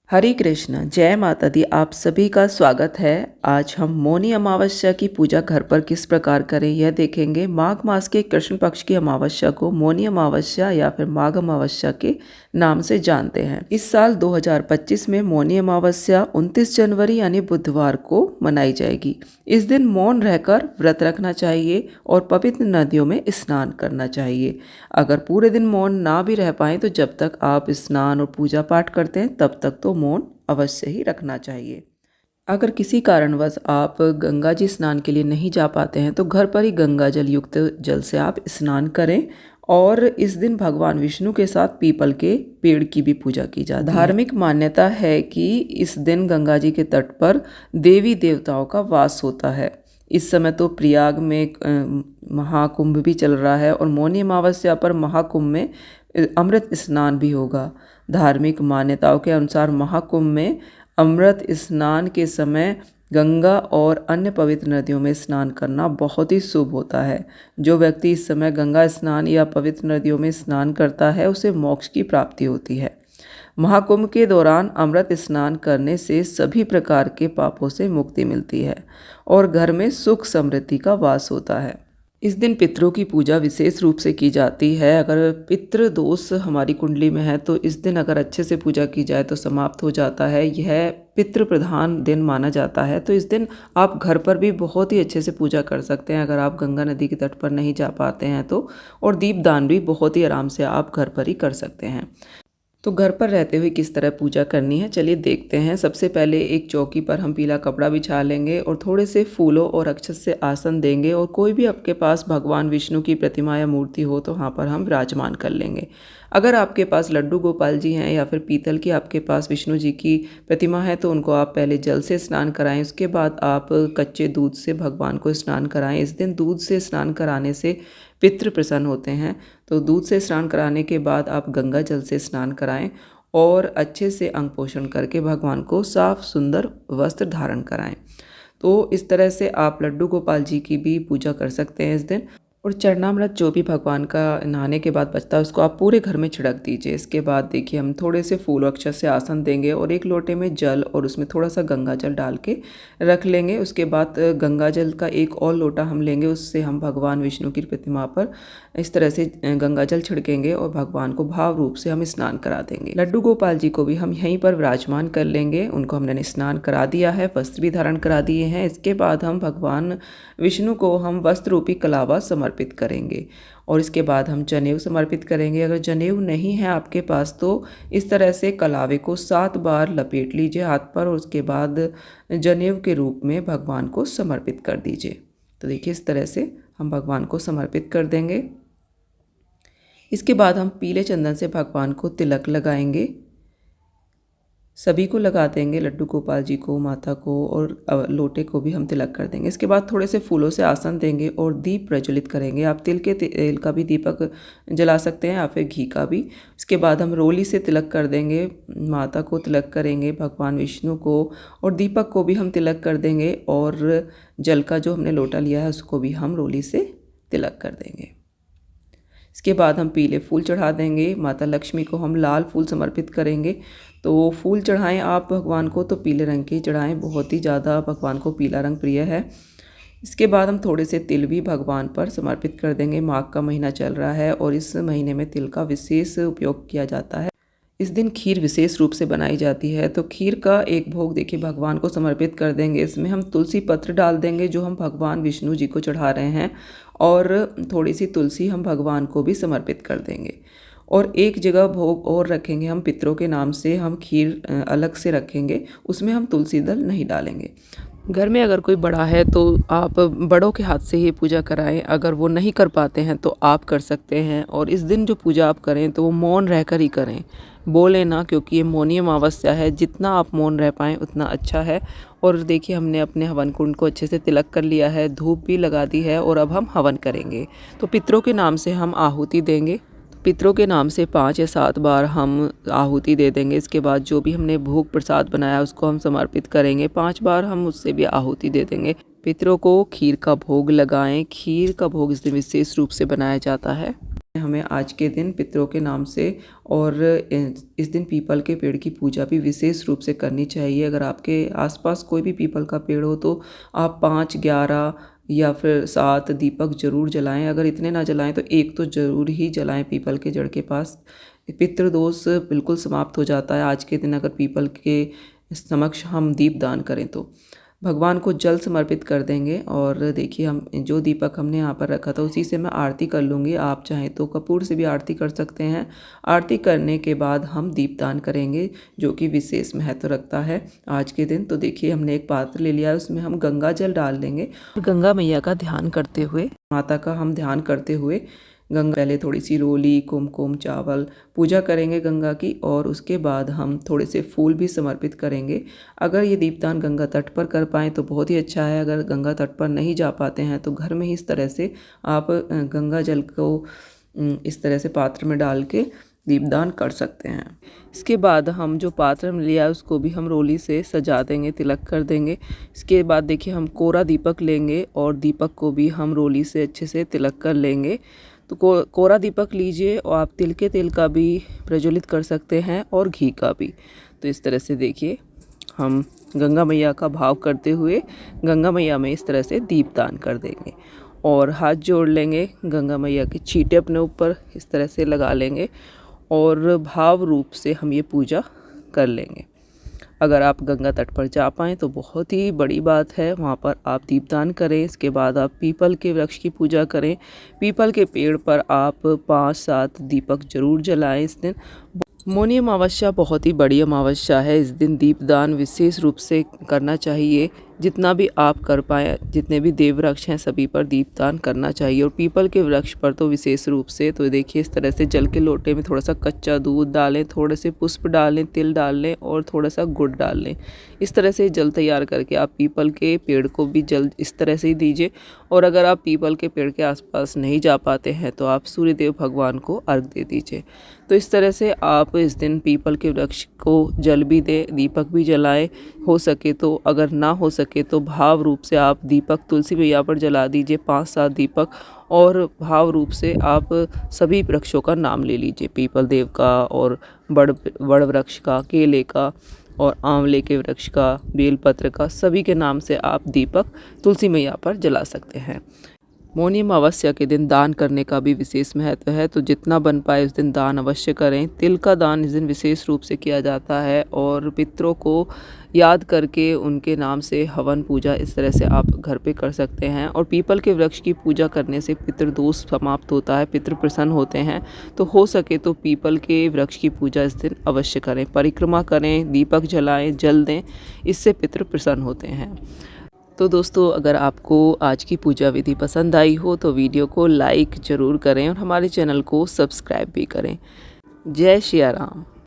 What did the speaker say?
हरे कृष्ण, जय माता दी। आप सभी का स्वागत है। आज हम मौनी अमावस्या की पूजा घर पर किस प्रकार करें यह देखेंगे। माघ मास के कृष्ण पक्ष की अमावस्या को मौनी अमावस्या या फिर माघ अमावस्या के नाम से जानते हैं। इस साल 2025 में मौनी अमावस्या 29 जनवरी यानी बुधवार को मनाई जाएगी। इस दिन मौन रहकर व्रत रखना चाहिए और पवित्र नदियों में स्नान करना चाहिए। अगर पूरे दिन मौन ना भी रह पाए तो जब तक आप स्नान और पूजा पाठ करते हैं तब तक तो मौन अवश्य ही रखना चाहिए। अगर किसी कारणवश आप गंगा जी स्नान के लिए नहीं जा पाते हैं तो घर पर ही गंगा जल युक्त जल से आप स्नान करें। और इस दिन भगवान विष्णु के साथ पीपल के पेड़ की भी पूजा की जाती है। धार्मिक मान्यता है कि इस दिन गंगा जी के तट पर देवी देवताओं का वास होता है। इस समय तो प्रयाग में महाकुंभ भी चल रहा है और मौनी अमावस्या पर महाकुंभ में अमृत स्नान भी होगा। धार्मिक मान्यताओं के अनुसार महाकुंभ में अमृत स्नान के समय गंगा और अन्य पवित्र नदियों में स्नान करना बहुत ही शुभ होता है। जो व्यक्ति इस समय गंगा स्नान या पवित्र नदियों में स्नान करता है उसे मोक्ष की प्राप्ति होती है। महाकुंभ के दौरान अमृत स्नान करने से सभी प्रकार के पापों से मुक्ति मिलती है और घर में सुख समृद्धि का वास होता है। इस दिन पितरों की पूजा विशेष रूप से की जाती है। अगर पितृ दोष हमारी कुंडली में है तो इस दिन अगर अच्छे से पूजा की जाए तो समाप्त हो जाता है। यह पितृ प्रधान दिन माना जाता है, तो इस दिन आप घर पर भी बहुत ही अच्छे से पूजा कर सकते हैं अगर आप गंगा नदी के तट पर नहीं जा पाते हैं तो। और दीपदान भी बहुत ही आराम से आप घर पर ही कर सकते हैं। तो घर पर रहते हुए किस तरह पूजा करनी है चलिए देखते हैं। सबसे पहले एक चौकी पर हम पीला कपड़ा बिछा लेंगे और थोड़े से फूलों और अक्षत से आसन देंगे और कोई भी आपके पास भगवान विष्णु की प्रतिमा या मूर्ति हो तो वहाँ पर हम विराजमान कर लेंगे। अगर आपके पास लड्डू गोपाल जी हैं या फिर पीतल की आपके पास विष्णु जी की प्रतिमा है तो उनको आप पहले जल से स्नान कराएं। उसके बाद आप कच्चे दूध से भगवान को स्नान कराएं। इस दिन दूध से स्नान कराने से पितृ प्रसन्न होते हैं, तो दूध से स्नान कराने के बाद आप गंगा जल से स्नान कराएं और अच्छे से अंग पोषण करके भगवान को साफ सुंदर वस्त्र धारण कराएं। तो इस तरह से आप लड्डू गोपाल जी की भी पूजा कर सकते हैं इस दिन। और चरणामृत जो भी भगवान का नहाने के बाद बचता है उसको आप पूरे घर में छिड़क दीजिए। इसके बाद देखिए हम थोड़े से फूल अक्षत से आसन देंगे और एक लोटे में जल और उसमें थोड़ा सा गंगा जल डाल के रख लेंगे। उसके बाद गंगा जल का एक और लोटा हम लेंगे, उससे हम भगवान विष्णु की प्रतिमा पर इस तरह से गंगा जल छिड़केंगे और भगवान को भाव रूप से हम स्नान करा देंगे। लड्डू गोपाल जी को भी हम यहीं पर विराजमान कर लेंगे। उनको हमने स्नान करा दिया है, वस्त्र भी धारण करा दिए हैं। इसके बाद हम भगवान विष्णु को हम वस्त्र रूपी कलावा समर्पित करेंगे और इसके बाद हम जनेऊ समर्पित करेंगे। अगर जनेऊ नहीं है आपके पास तो इस तरह से कलावे को 7 बार लपेट लीजिए हाथ पर और उसके बाद जनेऊ के रूप में भगवान को समर्पित कर दीजिए। तो देखिए इस तरह से हम भगवान को समर्पित कर देंगे। इसके बाद हम पीले चंदन से भगवान को तिलक लगाएंगे। सभी को लगा देंगे, लड्डू गोपाल जी को, माता को और लोटे को भी हम तिलक कर देंगे। इसके बाद थोड़े से फूलों से आसन देंगे और दीप प्रज्वलित करेंगे। आप तिल के तेल का भी दीपक जला सकते हैं या फिर घी का भी। इसके बाद हम रोली से तिलक कर देंगे, माता को तिलक करेंगे, भगवान विष्णु को और दीपक को भी हम तिलक कर देंगे और जल का जो हमने लोटा लिया है उसको भी हम रोली से तिलक कर देंगे। इसके बाद हम पीले फूल चढ़ा देंगे। माता लक्ष्मी को हम लाल फूल समर्पित करेंगे। तो फूल चढ़ाएं आप भगवान को तो पीले रंग के चढ़ाएं, बहुत ही ज़्यादा भगवान को पीला रंग प्रिय है। इसके बाद हम थोड़े से तिल भी भगवान पर समर्पित कर देंगे। माघ का महीना चल रहा है और इस महीने में तिल का विशेष उपयोग किया जाता है। इस दिन खीर विशेष रूप से बनाई जाती है, तो खीर का एक भोग देखिए भगवान को समर्पित कर देंगे। इसमें हम तुलसी पत्र डाल देंगे जो हम भगवान विष्णु जी को चढ़ा रहे हैं और थोड़ी सी तुलसी हम भगवान को भी समर्पित कर देंगे। और एक जगह भोग और रखेंगे हम पितरों के नाम से, हम खीर अलग से रखेंगे, उसमें हम तुलसी दल नहीं डालेंगे। घर में अगर कोई बड़ा है तो आप बड़ों के हाथ से ही पूजा कराएं। अगर वो नहीं कर पाते हैं तो आप कर सकते हैं। और इस दिन जो पूजा आप करें तो वो मौन रहकर ही करें, बोले ना, क्योंकि ये मौनी अमावस्या है। जितना आप मौन रह पाएँ उतना अच्छा है। और देखिए हमने अपने हवन कुंड को अच्छे से तिलक कर लिया है, धूप भी लगा दी है और अब हम हवन करेंगे। तो पितरों के नाम से हम आहुति देंगे। पितरों के नाम से 5 या 7 बार हम आहुति दे देंगे। इसके बाद जो भी हमने भोग प्रसाद बनाया उसको हम समर्पित करेंगे। 5 बार हम उससे भी आहुति दे देंगे। पितरों को खीर का भोग लगाएं। खीर का भोग इस दिन विशेष रूप से बनाया जाता है। हमें आज के दिन पितरों के नाम से और इस दिन पीपल के पेड़ की पूजा भी विशेष रूप से करनी चाहिए। अगर आपके आसपास कोई भी पीपल का पेड़ हो तो आप 5, 11 या फिर 7 दीपक जरूर जलाएं। अगर इतने ना जलाएं तो एक तो ज़रूर ही जलाएं पीपल के जड़ के पास। पितृदोष बिल्कुल समाप्त हो जाता है आज के दिन अगर पीपल के समक्ष हम दीप दान करें तो। भगवान को जल समर्पित कर देंगे। और देखिए हम जो दीपक हमने यहाँ पर रखा था उसी से मैं आरती कर लूँगी। आप चाहें तो कपूर से भी आरती कर सकते हैं। आरती करने के बाद हम दीपदान करेंगे जो कि विशेष महत्व रखता है आज के दिन। तो देखिए हमने एक पात्र ले लिया है, उसमें हम गंगा जल डाल देंगे। गंगा मैया का ध्यान करते हुए, माता का हम ध्यान करते हुए गंगा पहले थोड़ी सी रोली, कुमकुम, चावल पूजा करेंगे गंगा की। और उसके बाद हम थोड़े से फूल भी समर्पित करेंगे। अगर ये दीपदान गंगा तट पर कर पाएँ तो बहुत ही अच्छा है। अगर गंगा तट पर नहीं जा पाते हैं तो घर में ही इस तरह से आप गंगा जल को इस तरह से पात्र में डाल के दीपदान कर सकते हैं। इसके बाद हम जो पात्र में लिया है उसको भी हम रोली से सजा देंगे, तिलक कर देंगे। इसके बाद देखिए हम कोरा दीपक लेंगे और दीपक को भी हम रोली से अच्छे से तिलक कर लेंगे। तो कोरा दीपक लीजिए और आप तिल के तेल का भी प्रज्वलित कर सकते हैं और घी का भी। तो इस तरह से देखिए हम गंगा मैया का भाव करते हुए गंगा मैया में इस तरह से दीपदान कर देंगे और हाथ जोड़ लेंगे। गंगा मैया के छींटे अपने ऊपर इस तरह से लगा लेंगे और भाव रूप से हम ये पूजा कर लेंगे। अगर आप गंगा तट पर जा पाएँ तो बहुत ही बड़ी बात है, वहाँ पर आप दीपदान करें। इसके बाद आप पीपल के वृक्ष की पूजा करें। पीपल के पेड़ पर आप 5-7 दीपक जरूर जलाएं इस दिन। मौनी अमावस्या बहुत ही बड़ी अमावस्या है। इस दिन दीपदान विशेष रूप से करना चाहिए। जितना भी आप कर पाएँ, जितने भी देव वृक्ष हैं सभी पर दीपदान करना चाहिए और पीपल के वृक्ष पर तो विशेष रूप से। तो देखिए इस तरह से जल के लोटे में थोड़ा सा कच्चा दूध डालें, थोड़े से पुष्प डालें, तिल डाल लें और थोड़ा सा गुड़ डाल लें। इस तरह से जल तैयार करके आप पीपल के पेड़ को भी जल इस तरह से ही दीजिए। और अगर आप पीपल के पेड़ के आसपास नहीं जा पाते हैं तो आप सूर्यदेव भगवान को अर्घ दे दीजिए। तो इस तरह से आप इस दिन पीपल के वृक्ष को जल भी दें, दीपक भी जलाएं। हो सके तो, अगर ना हो सके तो भाव रूप से आप दीपक तुलसी मैया पर जला दीजिए 5-7 दीपक। और भाव रूप से आप सभी वृक्षों का नाम ले लीजिए, पीपल देव का और बड़ वृक्ष का, केले का और आंवले के वृक्ष का, बेलपत्र का, सभी के नाम से आप दीपक तुलसी मैया पर जला सकते हैं। मौनी अमावस्या के दिन दान करने का भी विशेष महत्व है, तो जितना बन पाए उस दिन दान अवश्य करें। तिल का दान इस दिन विशेष रूप से किया जाता है और पितरों को याद करके उनके नाम से हवन पूजा इस तरह से आप घर पे कर सकते हैं। और पीपल के वृक्ष की पूजा करने से पितृदोष समाप्त होता है, पितृ प्रसन्न होते हैं। तो हो सके तो पीपल के वृक्ष की पूजा इस दिन अवश्य करें, परिक्रमा करें, दीपक जलाएं, जल दें, इससे पितृ प्रसन्न होते हैं। तो दोस्तों अगर आपको आज की पूजा विधि पसंद आई हो तो वीडियो को लाइक ज़रूर करें और हमारे चैनल को सब्सक्राइब भी करें। जय श्री राम।